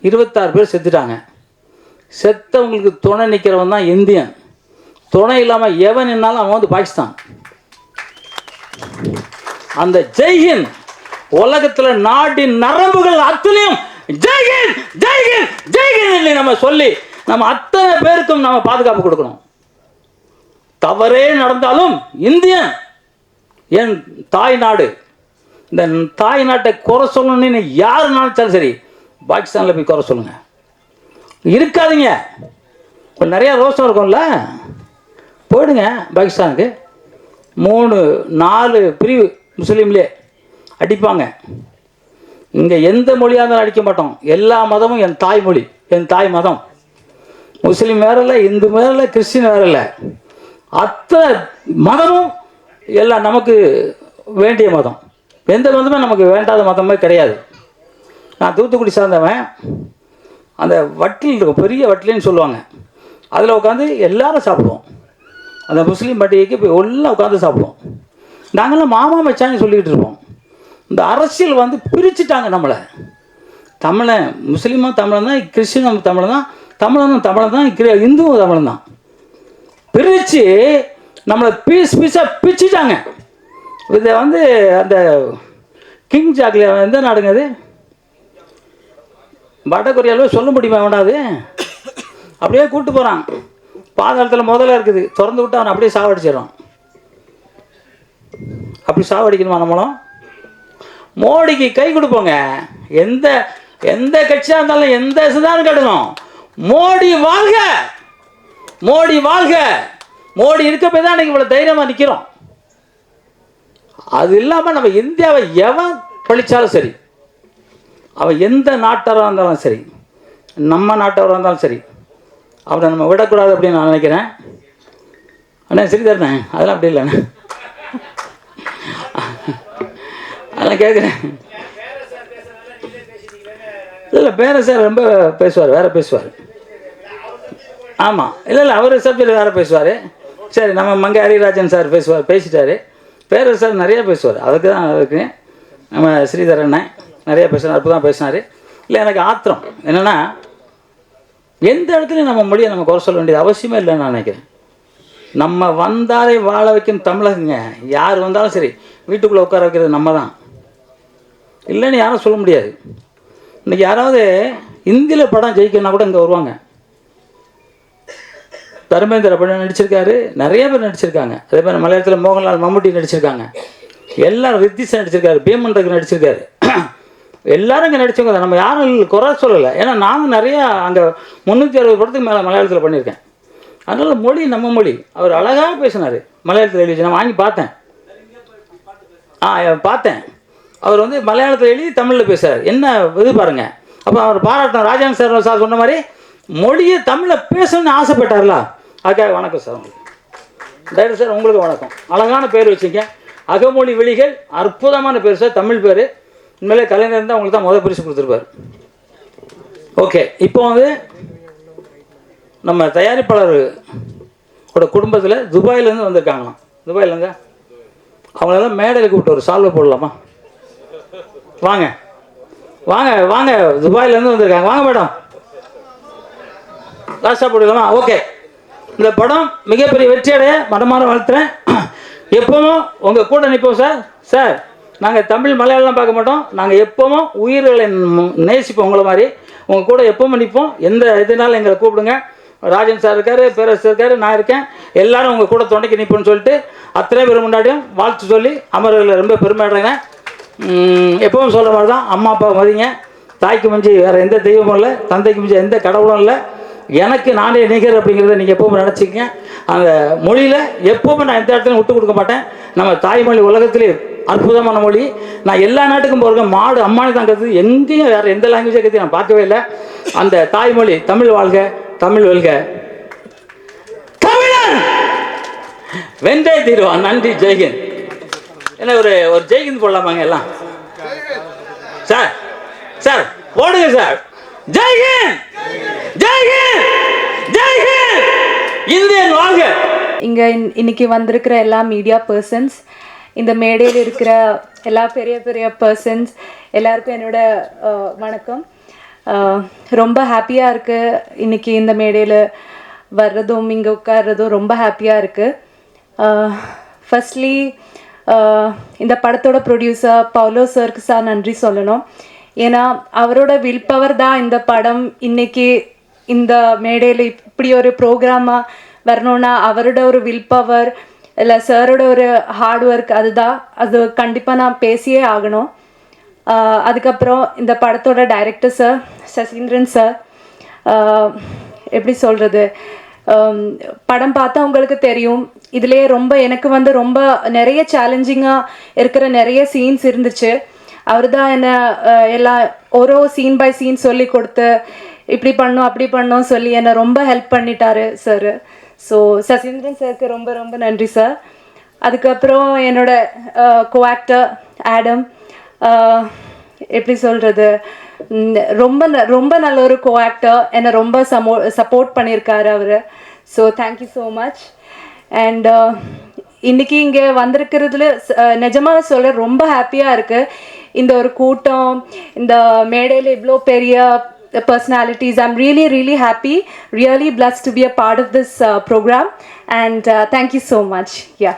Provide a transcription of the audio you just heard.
26 பேர் செத்துட்டாங்க. செத்தவங்களுக்கு துணை நிற்கிறவன் தான் இந்தியன். துணை இல்லாமல் எவன் நின்னாலும் அவன் வந்து பாகிஸ்தான். அந்த ஜெய்ஹிந்த் உலகத்தில் நாட்டின் நரம்புகள் அத்தனையும் ஜெய்ஹிந்த் ஜெய்ஹிந்த் ஜெய்ஹிந்த் நம்ம சொல்லி நம்ம அத்தனை பேருக்கும் நம்ம பாதுகாப்பு கொடுக்கணும். தவறே நடந்தாலும் இந்தியன் என் தாய் நாடு. இந்த தாய் நாட்டை குறை சொல்லணும்னு யார் நினைச்சாலும் சரி பாகிஸ்தானில் போய் குறை சொல்லுங்க. இருக்காதீங்க. இப்போ நிறையா ரோஷம் இருக்கும்ல, போயிடுங்க பாகிஸ்தானுக்கு. 3-4 பிரிவு முஸ்லீம்லேயே அடிப்பாங்க. இங்கே எந்த மொழியாக இருந்தாலும் அடிக்க மாட்டோம். எல்லா மதமும் என் தாய்மொழி, என் தாய் மதம். முஸ்லீம் வேற இல்லை, இந்து வேற இல்லை, கிறிஸ்டின் வேற இல்லை. அத்தனை மதமும் எல்லாம் நமக்கு வேண்டிய மதம். எந்த மதமே நமக்கு வேண்டாத மதமே கிடையாது. நான் தூத்துக்குடி சார்ந்தவன். அந்த வட்டில் இருக்கும், பெரிய வட்டிலின்னு சொல்லுவாங்க. அதில் உட்காந்து எல்லாரும் சாப்பிடுவோம். அந்த முஸ்லீம் பண்டிகைக்கு போய் எல்லாம் உட்காந்து சாப்பிடுவோம். நாங்கள்லாம் மாமா மச்சான்னு சொல்லிக்கிட்டு இருப்போம். இந்த அரசியல் வந்து பிரிச்சுட்டாங்க நம்மளை. தமிழன் முஸ்லீமும் தமிழன் தான், கிறிஸ்டினும் தமிழன் தான், தமிழனும் தமிழன் தான், இந்துவும் தமிழன் தான். பிரித்து நம்மளை பீஸாக பிரிச்சுட்டாங்க. இதை வந்து அந்த கிங் ஜாக்லியா எந்த நாடுங்க அது? வடகொரியாவில் சொல்ல முடியுமா? வேண்டாது. அப்படியே கூப்பிட்டு போகிறான். பாதாளத்தில் முதல்ல இருக்குது, திறந்து விட்டு அவனை அப்படியே சாவடிச்சிடறான். அப்படி சாவடிக்கணுமா நம்மளும்? மோடிக்கு கை கொடுப்போங்க. எந்த எந்த கட்சியாக இருந்தாலும் எந்த சிதாரம் கட்டணும். மோடி வாழ்க, மோடி வாழ்க. மோடி இருக்க போய் தான் இவ்வளோ தைரியமாக நிற்கிறோம். அது இல்லாமல் நம்ம இந்தியாவை எவன் பழிச்சாலும் சரி, அவன் எந்த நாட்டவராக இருந்தாலும் சரி, நம்ம நாட்டவராக இருந்தாலும் சரி, அவனை நம்ம விடக்கூடாது அப்படின்னு நான் நினைக்கிறேன். அண்ணா சரிதாண்ணே, அதெல்லாம் அப்படி இல்லைண்ணே, அதெல்லாம் கேட்குறேன். இல்லை பேர சார் ரொம்ப பேசுவார், வேறு பேசுவார். ஆமாம், இல்லை அவர் சப்ஜெக்ட் வேறு பேசுவார். சரி, நம்ம மங்க ஹரிராஜன் சார் பேசிட்டார். பேர சார் நிறையா பேசுவார். அதுக்கு தான் அதுக்கு நம்ம ஸ்ரீதரண்ணே நிறையா பேசுனார், அற்புதமாக பேசினார். இல்லை எனக்கு ஆத்திரம் என்னென்னா, எந்த இடத்துலையும் நம்ம மொழியை நம்ம குறை சொல்ல வேண்டியது அவசியமே இல்லைன்னு நான் நினைக்கிறேன். நம்ம வந்தாலே வாழ வைக்கும் தமிழகங்க. யார் வந்தாலும் சரி வீட்டுக்குள்ளே உட்கார வைக்கிறது நம்ம தான், இல்லைன்னு யாரும் சொல்ல முடியாது. இன்றைக்கி யாராவது இந்தியில் படம் ஜெயிக்கணும்னா கூட இங்கே வருவாங்க. தர்மேந்திர படம் நடிச்சிருக்காரு, நிறைய பேர் நடிச்சிருக்காங்க. அதே மாதிரி மலையாளத்தில் மோகன்லால், மம்முட்டி நடிச்சிருக்காங்க. எல்லாரும் ரித்திஷ் நடிச்சிருக்காரு, பீமன் ரகு நடிச்சிருக்காரு. எல்லாரும் இங்கே நடிச்சவங்க தான். நம்ம யாரும் குறை சொல்லலை. ஏன்னா நானும் நிறையா அங்கே 360 படத்துக்கு மேலே மலையாளத்தில் பண்ணியிருக்கேன். அதனால் மொழி நம்ம மொழி. அவர் அழகாக பேசினார், மலையாளத்தில் எழுதி நான் வாங்கி பார்த்தேன். பார்த்தேன். அவர் வந்து மலையாளத்தில் எழுதி தமிழில் பேசுகிறார். என்ன இது பாருங்கள். அப்போ அவர் பாராட்டம். ராஜாங்க சார் சொன்ன மாதிரி மொழியை தமிழில் பேசணும்னு ஆசைப்பட்டார்ல, அதுக்காக வணக்கம் சார். உங்களுக்கு டைரக்டர் சார் உங்களுக்கு வணக்கம். அழகான பேர் வச்சுங்க, அகமொழி வெளிகள். அற்புதமான பேர் சார், தமிழ் பேர். உண்மையிலே கலைஞர் தான் உங்களுக்கு தான் முதல் பரிசு கொடுத்துருப்பார். ஓகே, இப்போ வந்து நம்ம தயாரிப்பாளரோட குடும்பத்தில் துபாயிலேருந்து வந்திருக்காங்களாம். துபாயிலேருந்து அவங்களெல்லாம் மேடையில் கூப்பிட்டு ஒரு சால்வை போடலாமா? வாங்க வாங்க வாங்க, துபாயிலேருந்து வந்திருக்காங்க. வாங்க மேடம், லாஸ்ட்டாக போடலாமா? ஓகே, இந்த படம் மிகப்பெரிய வெற்றியடைய மனமான வாழ்த்துறேன். எப்பவும் உங்கள் கூட நிற்போம் சார். சார் நாங்கள் தமிழ் மலையாளம் பார்க்க மாட்டோம். நாங்கள் எப்பவும் உயிர்களை நேசிப்போம். உங்களை மாதிரி உங்கள் கூட எப்பவும் நிற்போம். எந்த இதனாலும் எங்களை கூப்பிடுங்க. ராஜன் சார் இருக்கார், பேரரசு இருக்கார், நான் இருக்கேன். எல்லாரும் உங்கள் கூட துணைக்கு நிற்போன்னு சொல்லிட்டு அத்தனை பேர் முன்னாடியும் வாழ்த்து சொல்லி அமர்வில் ரொம்ப பெருமைப்படுறேங்க. எப்பவும் சொல்கிற மாதிரி தான், அம்மா அப்பா மதிங்க. தாய்க்கு மிஞ்சி வேறு எந்த தெய்வமும் இல்லை, தந்தைக்கு மிஞ்சி எந்த கடவுளும் இல்லை. எனக்கு நானே நிகர் அப்படிங்கிறத நீங்கள் எப்போவும் நினச்சிக்கங்க. அந்த மொழியில் எப்போவுமே நான் எந்த இடத்துலையும் விட்டு கொடுக்க மாட்டேன். நம்ம தாய்மொழி உலகத்திலே அற்புதமான மொழி. நான் எல்லா நாட்டுக்கும் போகிறேன். மாடு அம்மானி தான் கற்றுது. எங்கேயும் வேறு எந்த லாங்குவேஜை கற்று நான் பார்க்கவே இல்லை. அந்த தாய்மொழி தமிழ் வாழ்க, தமிழ் வெல்க, தமிழன் வென்றே தீருவான். நன்றி, ஜெய்ஹிந்த். என்ன ஒரு ஜெய்ஹிந்த் போடலாமாங்க எல்லாம்? சார் சார் போடுங்க சார். ஜெய்ஹிந்த், ஜெய்ஹிந்த், ஜெய்ஹிந்த், இந்தியன் வாழ்க. இங்கே இன்னைக்கு வந்திருக்கிற எல்லா மீடியா பர்சன்ஸ், இந்த மேடையில் இருக்கிற எல்லா பெரிய பெரிய பர்சன்ஸ் எல்லாருக்கும் என்னோட வணக்கம். ரொம்ப ஹாப்பியாக இருக்குது இன்றைக்கி இந்த மேடையில் வர்றதும் இங்கே உட்கார்றதும் ரொம்ப ஹாப்பியாக இருக்குது. ஃபர்ஸ்ட்லி இந்த படத்தோட ப்ரொடியூசர் பவுலோ சருக்கு சார் நன்றி சொல்லணும். ஏன்னா அவரோட வில் பவர் தான் இந்த படம் இன்னைக்கு இந்த மேடையில் இப்படி ஒரு ப்ரோக்ராமாக வரணுன்னா அவரோட ஒரு வில் பவர் இல்லை சாரோட ஒரு ஹார்ட் ஒர்க் அது கண்டிப்பாக நான் பேசியே ஆகணும். அதுக்கப்புறம் இந்த படத்தோட டைரக்டர் சார் சசீந்திரன் சார், எப்படி சொல்கிறது, படம் பார்த்தா உங்களுக்கு தெரியும் இதுலேயே எனக்கு ரொம்ப நிறைய சேலஞ்சிங்காக இருக்கிற நிறைய சீன்ஸ் இருந்துச்சு. அவர் தான் என்னை எல்லாம் ஒரு சீன் பை சீன் சொல்லி கொடுத்து இப்படி பண்ணோம் அப்படி பண்ணோம் சொல்லி என்னை ரொம்ப ஹெல்ப் பண்ணிட்டாரு சார். ஸோ சசீந்திரன் சாருக்கு ரொம்ப ரொம்ப நன்றி சார். அதுக்கப்புறம் என்னோட கோஆக்டர் ஆடம், எப்படி சொல்கிறது, ரொம்ப நல்ல ஒரு கோஆக்டர், என்னை ரொம்ப சப்போர்ட் பண்ணியிருக்காரு அவர். So thank you so much. And இன்றைக்கி இங்கே வந்திருக்கிறதுல நிஜமாக சொல்ல ரொம்ப ஹாப்பியாக இருக்குது. இந்த ஒரு கூட்டம், இந்த மேடையில் இவ்வளோ பெரிய personalities. I'm really happy, really blessed to be a part of this program, and thank you so much. Yeah.